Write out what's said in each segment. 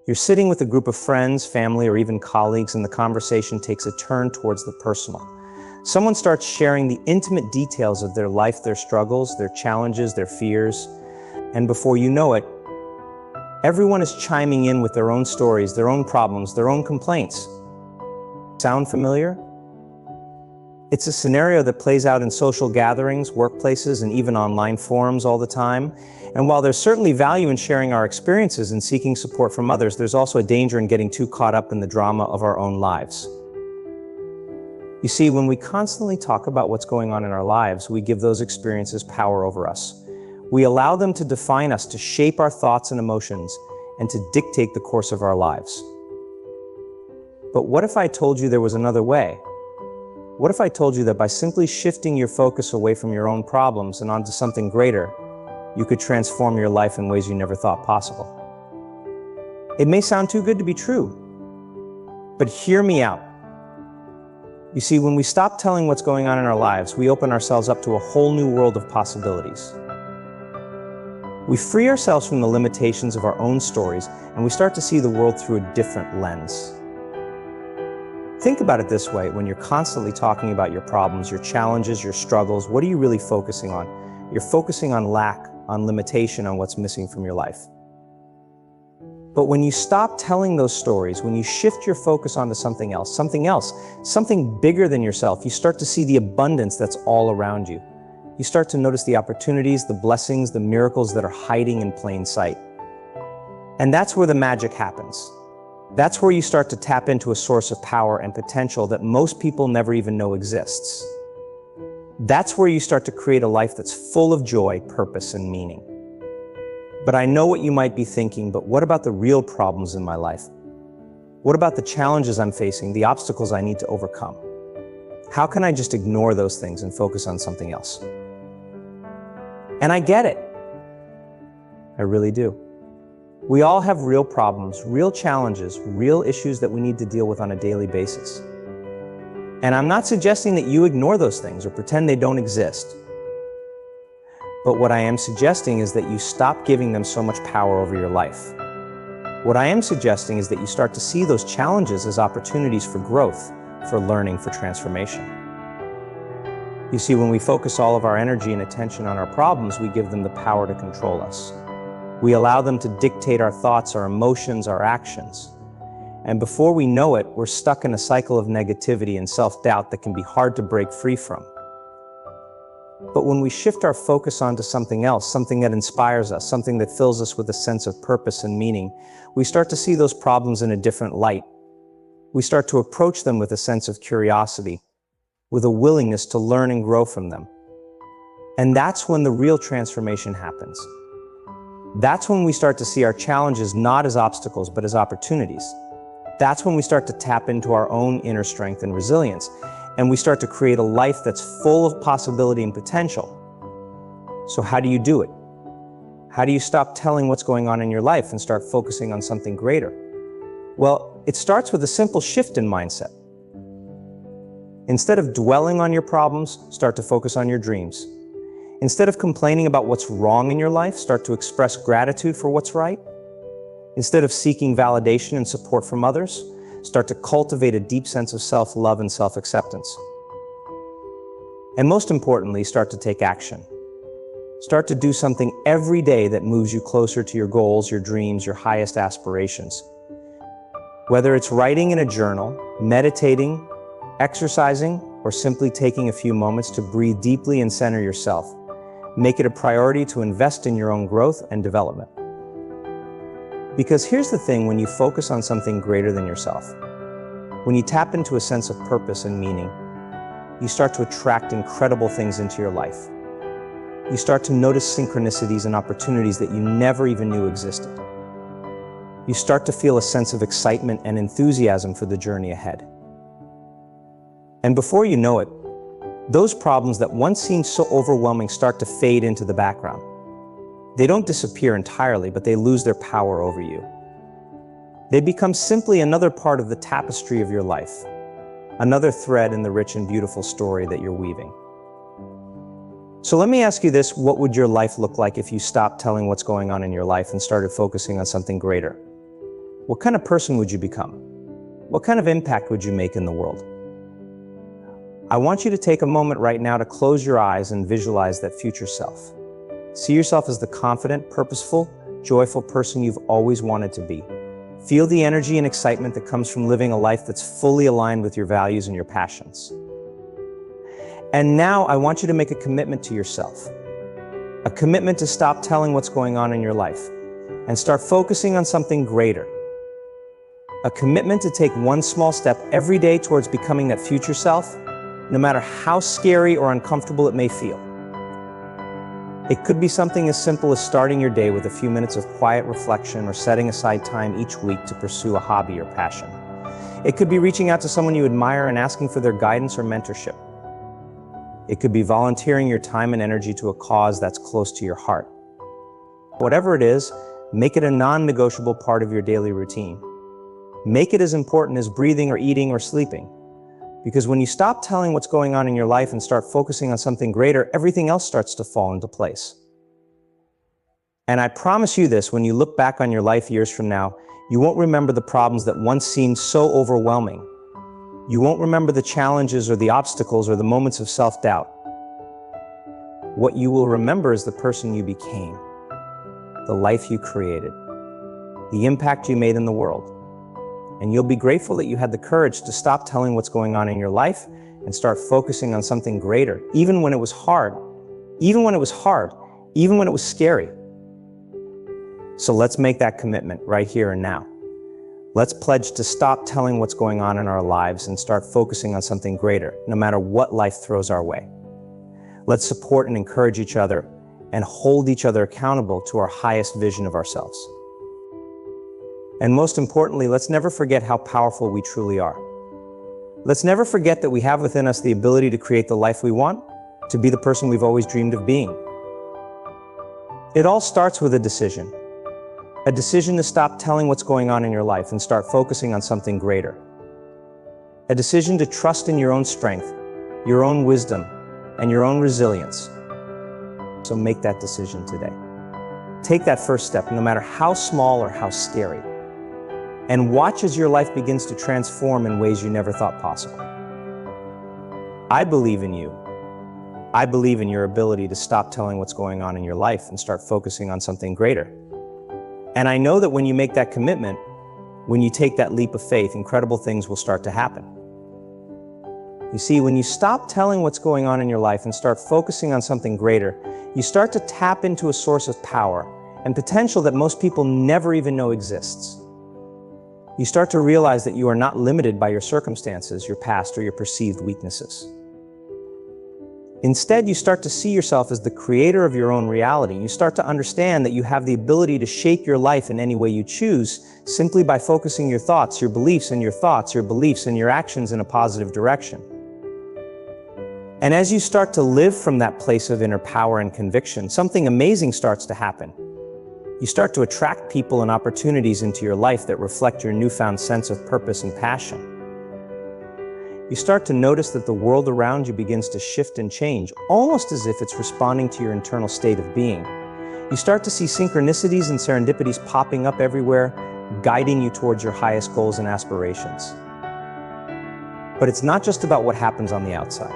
You're sitting with a group of friends, family, or even colleagues, and the conversation takes a turn towards the personal. Someone starts sharing the intimate details of their life, their struggles, their challenges, their fears, and before you know it, everyone is chiming in with their own stories, their own problems, their own complaints. Sound familiar? It's a scenario that plays out in social gatherings, workplaces, and even online forums all the time. And while there's certainly value in sharing our experiences and seeking support from others, there's also a danger in getting too caught up in the drama of our own lives. You see, when we constantly talk about what's going on in our lives, we give those experiences power over us. We allow them to define us, to shape our thoughts and emotions, and to dictate the course of our lives. But what if I told you there was another way? What if I told you that by simply shifting your focus away from your own problems and onto something greater, you could transform your life in ways you never thought possible? It may sound too good to be true, but hear me out. You see, when we stop telling what's going on in our lives, we open ourselves up to a whole new world of possibilities. We free ourselves from the limitations of our own stories, and we start to see the world through a different lens. Think about it this way: when you're constantly talking about your problems, your challenges, your struggles, what are you really focusing on? You're focusing on lack, on limitation, on what's missing from your life. But when you stop telling those stories, when you shift your focus onto something else, something bigger than yourself, you start to see the abundance that's all around you. You start to notice the opportunities, the blessings, the miracles that are hiding in plain sight. And that's where the magic happens. That's where you start to tap into a source of power and potential that most people never even know exists. That's where you start to create a life that's full of joy, purpose, and meaning. But I know what you might be thinking, but what about the real problems in my life? What about the challenges I'm facing, the obstacles I need to overcome? How can I just ignore those things and focus on something else? And I get it. I really do. We all have real problems, real challenges, real issues that we need to deal with on a daily basis. And I'm not suggesting that you ignore those things or pretend they don't exist. But what I am suggesting is that you stop giving them so much power over your life. What I am suggesting is that you start to see those challenges as opportunities for growth, for learning, for transformation. You see, when we focus all of our energy and attention on our problems, we give them the power to control us. We allow them to dictate our thoughts, our emotions, our actions. And before we know it, we're stuck in a cycle of negativity and self-doubt that can be hard to break free from. But when we shift our focus onto something else, something that inspires us, something that fills us with a sense of purpose and meaning, we start to see those problems in a different light. We start to approach them with a sense of curiosity, with a willingness to learn and grow from them. And that's when the real transformation happens. That's when we start to see our challenges not as obstacles, but as opportunities. That's when we start to tap into our own inner strength and resilience, and we start to create a life that's full of possibility and potential. So how do you do it? How do you stop telling what's going on in your life and start focusing on something greater? Well, it starts with a simple shift in mindset. Instead of dwelling on your problems, start to focus on your dreams. Instead of complaining about what's wrong in your life, start to express gratitude for what's right. Instead of seeking validation and support from others, start to cultivate a deep sense of self-love and self-acceptance. And most importantly, start to take action. Start to do something every day that moves you closer to your goals, your dreams, your highest aspirations. Whether it's writing in a journal, meditating, exercising, or simply taking a few moments to breathe deeply and center yourself, make it a priority to invest in your own growth and development. Because here's the thing: when you focus on something greater than yourself, when you tap into a sense of purpose and meaning, you start to attract incredible things into your life. You start to notice synchronicities and opportunities that you never even knew existed. You start to feel a sense of excitement and enthusiasm for the journey ahead. And before you know it, those problems that once seemed so overwhelming start to fade into the background. They don't disappear entirely, but they lose their power over you. They become simply another part of the tapestry of your life, another thread in the rich and beautiful story that you're weaving. So let me ask you this: what would your life look like if you stopped telling what's going on in your life and started focusing on something greater? What kind of person would you become? What kind of impact would you make in the world? I want you to take a moment right now to close your eyes and visualize that future self. See yourself as the confident, purposeful, joyful person you've always wanted to be. Feel the energy and excitement that comes from living a life that's fully aligned with your values and your passions. And now I want you to make a commitment to yourself. A commitment to stop telling what's going on in your life and start focusing on something greater. A commitment to take one small step every day towards becoming that future self, no matter how scary or uncomfortable it may feel. It could be something as simple as starting your day with a few minutes of quiet reflection or setting aside time each week to pursue a hobby or passion. It could be reaching out to someone you admire and asking for their guidance or mentorship. It could be volunteering your time and energy to a cause that's close to your heart. Whatever it is, make it a non-negotiable part of your daily routine. Make it as important as breathing or eating or sleeping. Because when you stop telling what's going on in your life and start focusing on something greater, everything else starts to fall into place. And I promise you this, when you look back on your life years from now, you won't remember the problems that once seemed so overwhelming. You won't remember the challenges or the obstacles or the moments of self-doubt. What you will remember is the person you became, the life you created, the impact you made in the world. And you'll be grateful that you had the courage to stop telling what's going on in your life and start focusing on something greater, even when it was hard, even when it was scary. So let's make that commitment right here and now. Let's pledge to stop telling what's going on in our lives and start focusing on something greater, no matter what life throws our way. Let's support and encourage each other and hold each other accountable to our highest vision of ourselves. And most importantly, let's never forget how powerful we truly are. Let's never forget that we have within us the ability to create the life we want, to be the person we've always dreamed of being. It all starts with a decision to stop telling what's going on in your life and start focusing on something greater. A decision to trust in your own strength, your own wisdom, and your own resilience. So make that decision today. Take that first step, no matter how small or how scary. And watch as your life begins to transform in ways you never thought possible. I believe in you. I believe in your ability to stop telling what's going on in your life and start focusing on something greater. And I know that when you make that commitment, when you take that leap of faith, incredible things will start to happen. You see, when you stop telling what's going on in your life and start focusing on something greater, you start to tap into a source of power and potential that most people never even know exists. You start to realize that you are not limited by your circumstances, your past, or your perceived weaknesses. Instead, you start to see yourself as the creator of your own reality. You start to understand that you have the ability to shape your life in any way you choose simply by focusing your thoughts, your beliefs, and your actions in a positive direction. And as you start to live from that place of inner power and conviction, something amazing starts to happen. You start to attract people and opportunities into your life that reflect your newfound sense of purpose and passion. You start to notice that the world around you begins to shift and change, almost as if it's responding to your internal state of being. You start to see synchronicities and serendipities popping up everywhere, guiding you towards your highest goals and aspirations. But it's not just about what happens on the outside.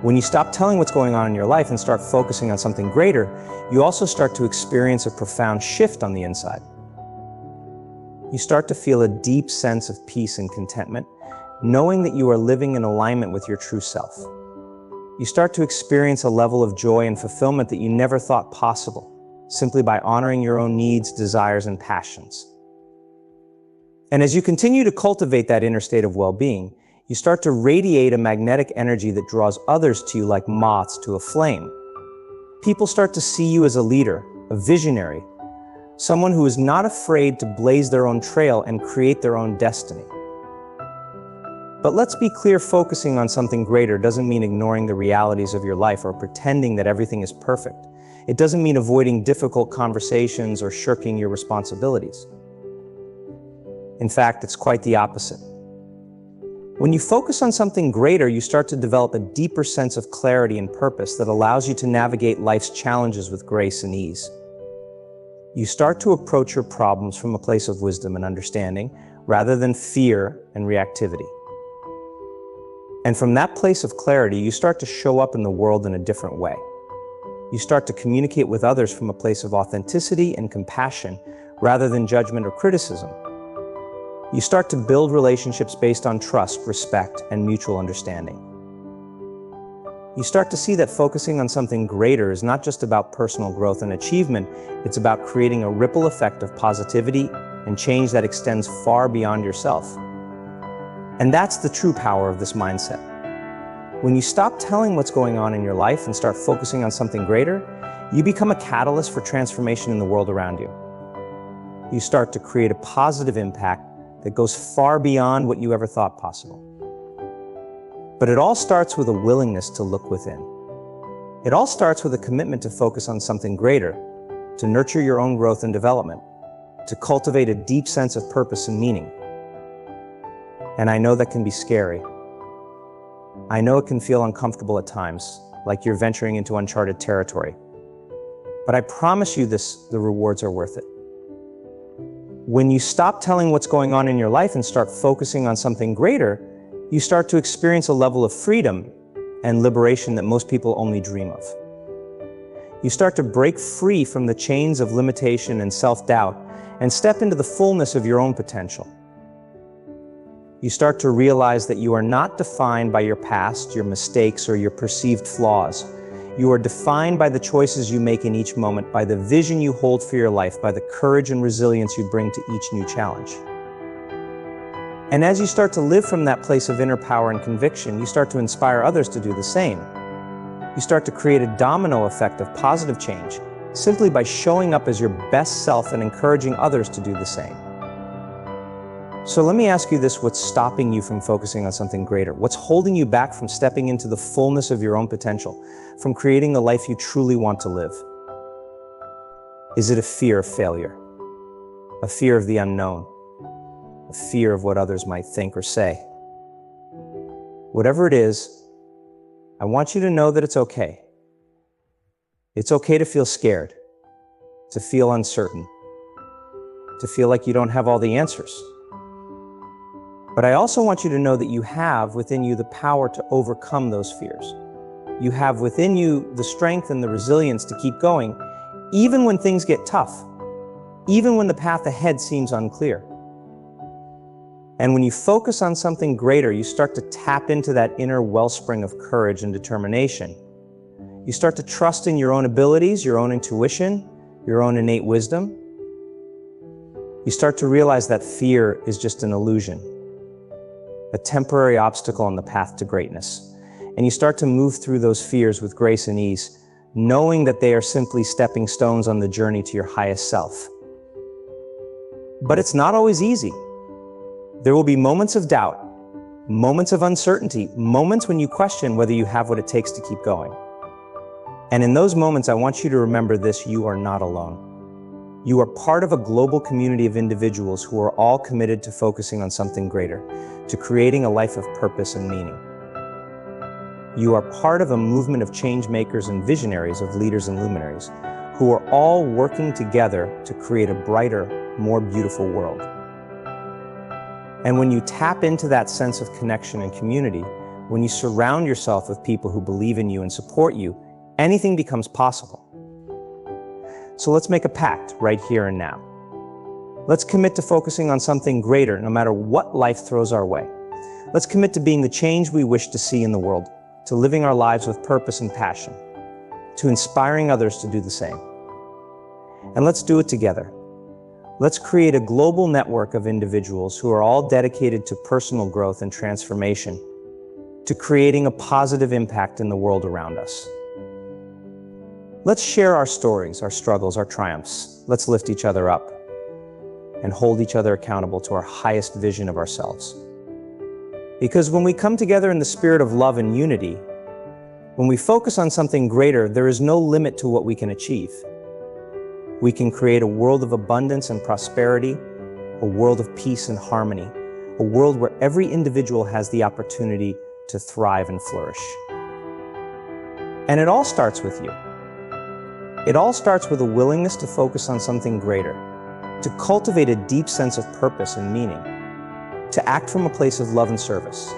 When you stop telling what's going on in your life and start focusing on something greater, you also start to experience a profound shift on the inside. You start to feel a deep sense of peace and contentment, knowing that you are living in alignment with your true self. You start to experience a level of joy and fulfillment that you never thought possible, simply by honoring your own needs, desires, and passions. And as you continue to cultivate that inner state of well-being, you start to radiate a magnetic energy that draws others to you like moths to a flame. People start to see you as a leader, a visionary, someone who is not afraid to blaze their own trail and create their own destiny. But let's be clear, focusing on something greater doesn't mean ignoring the realities of your life or pretending that everything is perfect. It doesn't mean avoiding difficult conversations or shirking your responsibilities. In fact, it's quite the opposite. When you focus on something greater, you start to develop a deeper sense of clarity and purpose that allows you to navigate life's challenges with grace and ease. You start to approach your problems from a place of wisdom and understanding rather than fear and reactivity. And from that place of clarity, you start to show up in the world in a different way. You start to communicate with others from a place of authenticity and compassion rather than judgment or criticism. You start to build relationships based on trust, respect, and mutual understanding. You start to see that focusing on something greater is not just about personal growth and achievement, it's about creating a ripple effect of positivity and change that extends far beyond yourself. And that's the true power of this mindset. When you stop telling what's going on in your life and start focusing on something greater, you become a catalyst for transformation in the world around you. You start to create a positive impact that goes far beyond what you ever thought possible. But it all starts with a willingness to look within. It all starts with a commitment to focus on something greater, to nurture your own growth and development, to cultivate a deep sense of purpose and meaning. And I know that can be scary. I know it can feel uncomfortable at times, like you're venturing into uncharted territory. But I promise you this, the rewards are worth it. When you stop telling what's going on in your life and start focusing on something greater, you start to experience a level of freedom and liberation that most people only dream of. You start to break free from the chains of limitation and self-doubt and step into the fullness of your own potential. You start to realize that you are not defined by your past, your mistakes, or your perceived flaws. You are defined by the choices you make in each moment, by the vision you hold for your life, by the courage and resilience you bring to each new challenge. And as you start to live from that place of inner power and conviction, you start to inspire others to do the same. You start to create a domino effect of positive change simply by showing up as your best self and encouraging others to do the same. So let me ask you this, what's stopping you from focusing on something greater? What's holding you back from stepping into the fullness of your own potential, from creating the life you truly want to live? Is it a fear of failure? A fear of the unknown? A fear of what others might think or say? Whatever it is, I want you to know that it's okay. It's okay to feel scared, to feel uncertain, to feel like you don't have all the answers. But I also want you to know that you have within you the power to overcome those fears. You have within you the strength and the resilience to keep going, even when things get tough, even when the path ahead seems unclear. And when you focus on something greater, you start to tap into that inner wellspring of courage and determination. You start to trust in your own abilities, your own intuition, your own innate wisdom. You start to realize that fear is just an illusion, a temporary obstacle on the path to greatness. And you start to move through those fears with grace and ease, knowing that they are simply stepping stones on the journey to your highest self. But it's not always easy. There will be moments of doubt, moments of uncertainty, moments when you question whether you have what it takes to keep going. And in those moments, I want you to remember this: you are not alone. You are part of a global community of individuals who are all committed to focusing on something greater, to creating a life of purpose and meaning. You are part of a movement of change makers and visionaries, of leaders and luminaries, who are all working together to create a brighter, more beautiful world. And when you tap into that sense of connection and community, when you surround yourself with people who believe in you and support you, anything becomes possible. So let's make a pact right here and now. Let's commit to focusing on something greater no matter what life throws our way. Let's commit to being the change we wish to see in the world, to living our lives with purpose and passion, to inspiring others to do the same. And let's do it together. Let's create a global network of individuals who are all dedicated to personal growth and transformation, to creating a positive impact in the world around us. Let's share our stories, our struggles, our triumphs. Let's lift each other up and hold each other accountable to our highest vision of ourselves. Because when we come together in the spirit of love and unity, when we focus on something greater, there is no limit to what we can achieve. We can create a world of abundance and prosperity, a world of peace and harmony, a world where every individual has the opportunity to thrive and flourish. And it all starts with you. It all starts with a willingness to focus on something greater, to cultivate a deep sense of purpose and meaning, to act from a place of love and service.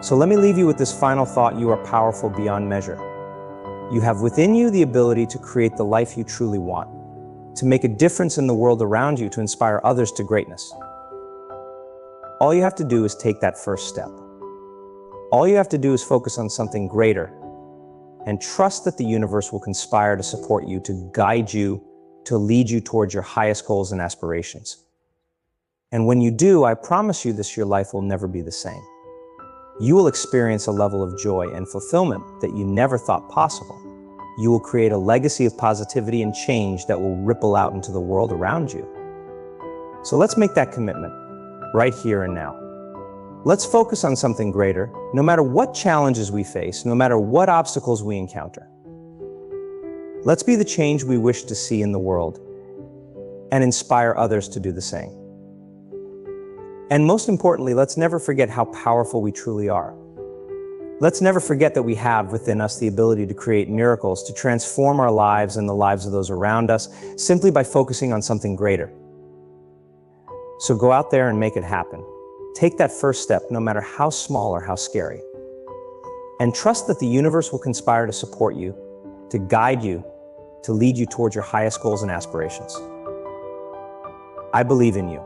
So let me leave you with this final thought: you are powerful beyond measure. You have within you the ability to create the life you truly want, to make a difference in the world around you, to inspire others to greatness. All you have to do is take that first step. All you have to do is focus on something greater and trust that the universe will conspire to support you, to guide you, to lead you towards your highest goals and aspirations. And when you do, I promise you this, your life will never be the same. You will experience a level of joy and fulfillment that you never thought possible. You will create a legacy of positivity and change that will ripple out into the world around you. So let's make that commitment right here and now. Let's focus on something greater, no matter what challenges we face, no matter what obstacles we encounter. Let's be the change we wish to see in the world and inspire others to do the same. And most importantly, let's never forget how powerful we truly are. Let's never forget that we have within us the ability to create miracles, to transform our lives and the lives of those around us, simply by focusing on something greater. So go out there and make it happen. Take that first step, no matter how small or how scary. And trust that the universe will conspire to support you, to guide you, to lead you towards your highest goals and aspirations. I believe in you.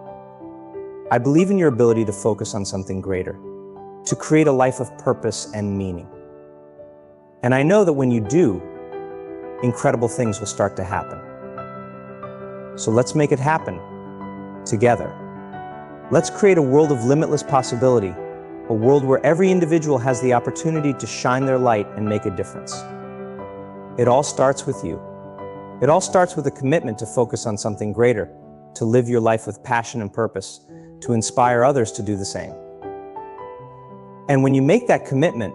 I believe in your ability to focus on something greater, to create a life of purpose and meaning. And I know that when you do, incredible things will start to happen. So let's make it happen together. Let's create a world of limitless possibility, a world where every individual has the opportunity to shine their light and make a difference. It all starts with you. It all starts with a commitment to focus on something greater, to live your life with passion and purpose, to inspire others to do the same. And when you make that commitment,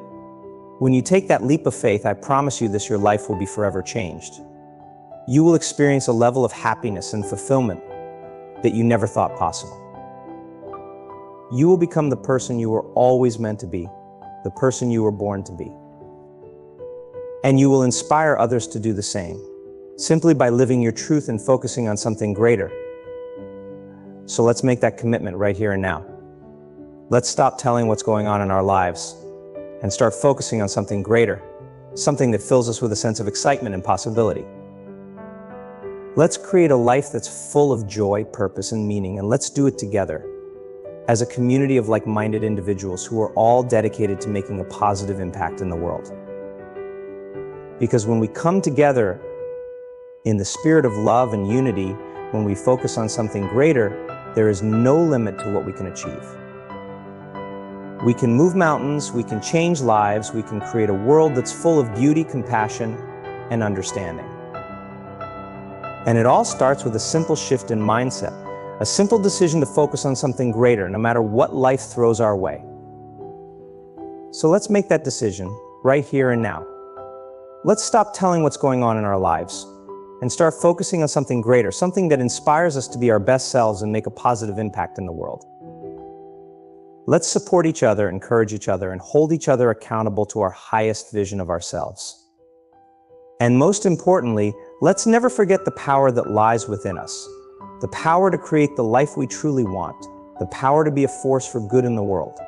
when you take that leap of faith, I promise you this, your life will be forever changed. You will experience a level of happiness and fulfillment that you never thought possible. You will become the person you were always meant to be, the person you were born to be. And you will inspire others to do the same, simply by living your truth and focusing on something greater. So let's make that commitment right here and now. Let's stop telling what's going on in our lives and start focusing on something greater, something that fills us with a sense of excitement and possibility. Let's create a life that's full of joy, purpose, and meaning, and let's do it together as a community of like-minded individuals who are all dedicated to making a positive impact in the world. Because when we come together in the spirit of love and unity, when we focus on something greater, there is no limit to what we can achieve. We can move mountains, we can change lives, we can create a world that's full of beauty, compassion, and understanding. And it all starts with a simple shift in mindset, a simple decision to focus on something greater, no matter what life throws our way. So let's make that decision right here and now. Let's stop telling what's going on in our lives and start focusing on something greater, something that inspires us to be our best selves and make a positive impact in the world. Let's support each other, encourage each other, and hold each other accountable to our highest vision of ourselves. And most importantly, let's never forget the power that lies within us, the power to create the life we truly want, the power to be a force for good in the world.